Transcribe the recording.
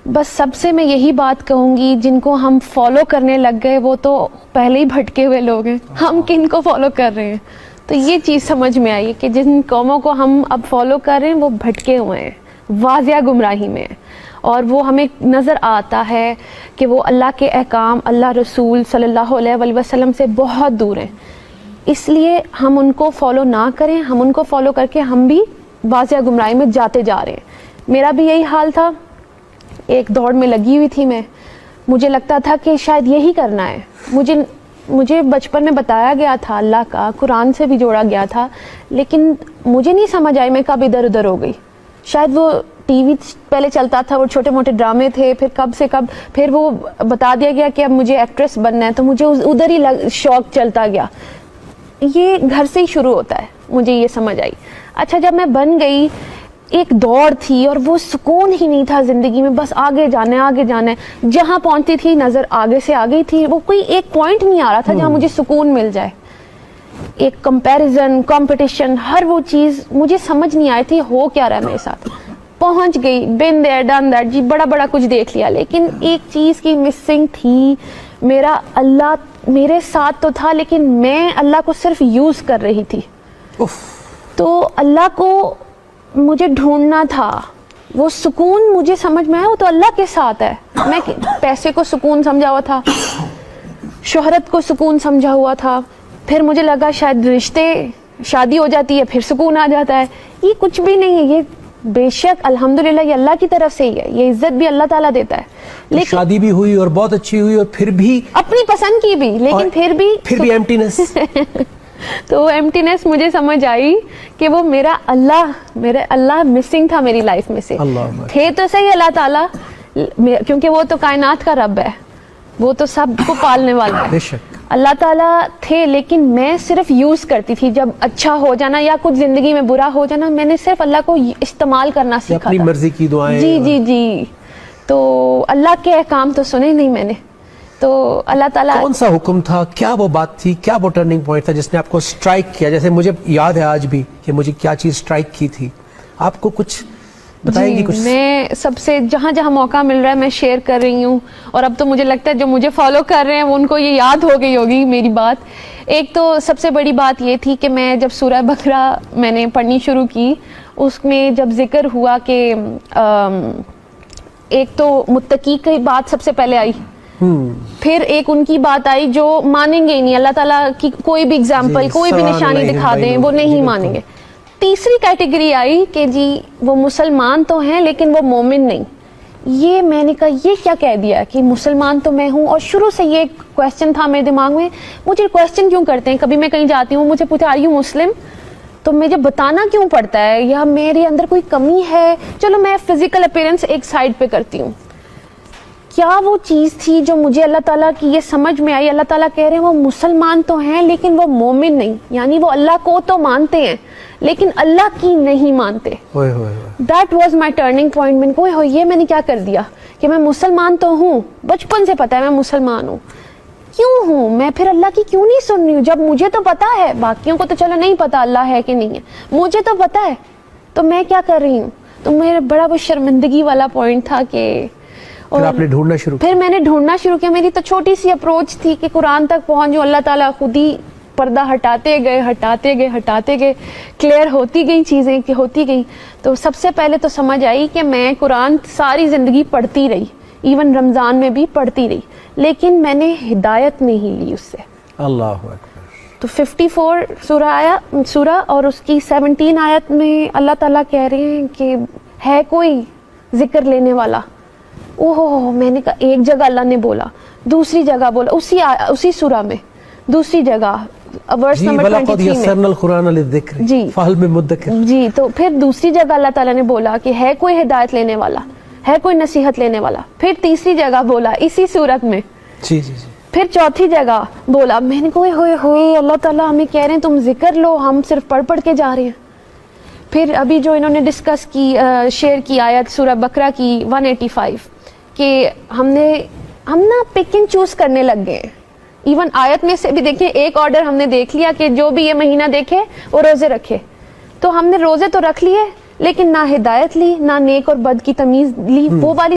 بس سب سے میں یہی بات کہوں گی، جن کو ہم فالو کرنے لگ گئے وہ تو پہلے ہی بھٹکے ہوئے لوگ ہیں، ہم کن کو فالو کر رہے ہیں؟ تو یہ چیز سمجھ میں آئی کہ جن قوموں کو ہم اب فالو کر رہے ہیں وہ بھٹکے ہوئے ہیں، واضح گمراہی میں ہیں، اور وہ ہمیں نظر آتا ہے کہ وہ اللہ کے احکام، اللہ رسول صلی اللہ علیہ وآلہ وسلم سے بہت دور ہیں۔ اس لیے ہم ان کو فالو نہ کریں، ہم ان کو فالو کر کے ہم بھی واضح گمراہی میں جاتے جا رہے ہیں۔ میرا بھی یہی حال تھا، ایک دوڑ میں لگی ہوئی تھی میں، مجھے لگتا تھا کہ شاید یہی کرنا ہے، مجھے بچپن میں بتایا گیا تھا اللہ کا، قرآن سے بھی جوڑا گیا تھا، لیکن مجھے نہیں سمجھ آئی میں کب ادھر ادھر ہو گئی۔ شاید وہ ٹی وی پہلے چلتا تھا، وہ چھوٹے موٹے ڈرامے تھے، پھر کب سے کب پھر وہ بتا دیا گیا کہ اب مجھے ایکٹریس بننا ہے، تو مجھے ادھر ہی شوق چلتا گیا۔ یہ گھر سے ہی شروع ہوتا ہے، مجھے یہ سمجھ آئی۔ اچھا جب میں بن گئی، ایک دوڑ تھی اور وہ سکون ہی نہیں تھا زندگی میں، بس آگے جانا ہے آگے جانا ہے، جہاں پہنچتی تھی نظر آگے سے آگے تھی، وہ کوئی ایک پوائنٹ نہیں آ رہا تھا جہاں مجھے سکون مل جائے۔ ایک کمپیریزن، کمپٹیشن، ہر وہ چیز مجھے سمجھ نہیں آئی تھی ہو کیا رہا ہے میرے ساتھ۔ پہنچ گئی، بین دیر ڈن دیٹ، جی بڑا بڑا کچھ دیکھ لیا، لیکن ایک چیز کی مسنگ تھی، میرا اللہ میرے ساتھ تو تھا لیکن میں اللہ کو صرف یوز کر رہی تھی۔ تو اللہ کو مجھے ڈھونڈنا تھا، وہ سکون مجھے سمجھ میں آیا وہ تو اللہ کے ساتھ ہے۔ میں پیسے کو سکون سمجھا ہوا تھا، شہرت کو سکون سمجھا ہوا تھا، پھر مجھے لگا شاید رشتے، شادی ہو جاتی ہے پھر سکون آ جاتا ہے، یہ کچھ بھی نہیں ہے۔ یہ بے شک الحمدللہ یہ اللہ کی طرف سے ہی ہے، یہ عزت بھی اللہ تعالیٰ دیتا ہے، لیکن شادی بھی ہوئی اور بہت اچھی ہوئی اور پھر بھی اپنی پسند کی بھی، لیکن پھر بھی ایمٹینس۔ تو وہ ایمٹینس مجھے سمجھ آئی کہ وہ میرا اللہ مسنگ تھا میری لائف میں سے۔ تھے تو صحیح اللہ تعالیٰ، کیونکہ وہ تو کائنات کا رب ہے، وہ تو سب کو پالنے والا ہے، اللہ تعالیٰ تھے، لیکن میں صرف یوز کرتی تھی۔ جب اچھا ہو جانا یا کچھ زندگی میں برا ہو جانا، میں نے صرف اللہ کو استعمال کرنا سیکھا تھا، اپنی مرضی کی دعائیں۔ جی تو اللہ کے احکام تو سنے نہیں میں نے۔ تو اللہ تعالیٰ کون سا حکم تھا، کیا وہ بات تھی، کیا وہ ٹرننگ پوائنٹ تھا جس نے آپ کو سٹرائک کیا؟ جیسے مجھے یاد ہے آج بھی کہ مجھے کیا چیز سٹرائک کی تھی، آپ کو کچھ بتائیں گی؟ کچھ میں سب سے جہاں جہاں موقع مل رہا ہے میں شیئر کر رہی ہوں، اور اب تو مجھے لگتا ہے جو مجھے فالو کر رہے ہیں ان کو یہ یاد ہو گئی ہوگی میری بات۔ ایک تو سب سے بڑی بات یہ تھی کہ میں جب سورہ بقرہ میں نے پڑھنی شروع کی، اس میں جب ذکر ہوا کہ ایک تو متقی کی بات سب سے پہلے آئی، پھر ایک ان کی بات آئی جو مانیں گے ہی نہیں، اللہ تعالیٰ کی کوئی بھی اگزامپل، کوئی بھی نشانی دکھا دیں وہ نہیں مانیں گے۔ تیسری کیٹیگری آئی کہ جی وہ مسلمان تو ہیں لیکن وہ مومن نہیں۔ یہ میں نے کہا یہ کیا کہہ دیا کہ مسلمان تو میں ہوں، اور شروع سے یہ کویسچن تھا میرے دماغ میں، مجھے کویسچن کیوں کرتے ہیں؟ کبھی میں کہیں جاتی ہوں مجھے پوچھتے آر یو مسلم، تو مجھے بتانا کیوں پڑتا ہے، یا میرے اندر کوئی کمی ہے؟ چلو میں فزیکل اپیرنس ایک سائڈ پہ کرتی ہوں، کیا وہ چیز تھی جو مجھے اللہ تعالیٰ کی یہ سمجھ میں آئی؟ اللہ تعالیٰ کہہ رہے ہیں وہ مسلمان تو ہیں لیکن وہ مومن نہیں، یعنی وہ اللہ کو تو مانتے ہیں لیکن اللہ کی نہیں مانتے۔ That was my turning point۔ میں نے کہا یہ میں نے کیا کر دیا کہ میں مسلمان تو ہوں، بچپن سے پتا ہے میں مسلمان ہوں، کیوں ہوں میں پھر اللہ کی کیوں نہیں سن رہی ہوں جب مجھے تو پتا ہے؟ باقیوں کو تو چلو نہیں پتا اللہ ہے کہ نہیں ہے، مجھے تو پتا ہے، تو میں کیا کر رہی ہوں؟ تو میرا بڑا وہ شرمندگی والا پوائنٹ تھا کہ پھر آپ نے ڈھونڈنا شروع کیا؟ پھر میں نے ڈھونڈنا شروع کیا۔ میری تو چھوٹی سی اپروچ تھی کہ قرآن تک پہنچ جاؤں، اللہ تعالیٰ خود ہی پردہ ہٹاتے گئے، کلیئر ہوتی گئی چیزیں کہ ہوتی گئی۔ تو سب سے پہلے تو سمجھ آئی کہ میں قرآن ساری زندگی پڑھتی رہی، ایون رمضان میں بھی پڑھتی رہی، لیکن میں نے ہدایت نہیں لی اس سے۔ اللہ اکبر۔ تو 54 سورہ اور اس کی 17 آیت میں اللہ تعالیٰ کہہ رہے ہیں کہ ہے کوئی ذکر لینے والا؟ میں نے کہا ایک جگہ اللہ نے بولا، دوسری جگہ بولا، اسی سورہ میں دوسری جگہ ورس نمبر 23 جی، تو پھر دوسری جگہ اللہ تعالیٰ نے بولا کہ ہے کوئی ہدایت لینے والا، ہے کوئی نصیحت لینے والا، پھر تیسری جگہ بولا اسی صورت میں، پھر چوتھی جگہ بولا۔ میں نے کہا ہوئے اللہ تعالیٰ ہمیں کہہ رہے ہیں تم ذکر لو، ہم صرف پڑھ کے جا رہے ہیں۔ پھر ابھی جو انہوں نے ڈسکس کی شیئر کی آیت سورہ بقرہ کی 185 کہ ہم نا پک اینڈ چوز کرنے لگ گئے ہیں۔ ایون آیت میں سے بھی دیکھیں ایک آرڈر ہم نے دیکھ لیا کہ جو بھی یہ مہینہ دیکھے وہ روزے رکھے، تو ہم نے روزے تو رکھ لیے لیکن نہ ہدایت لی، نہ نیک اور بد کی تمیز لی، وہ والی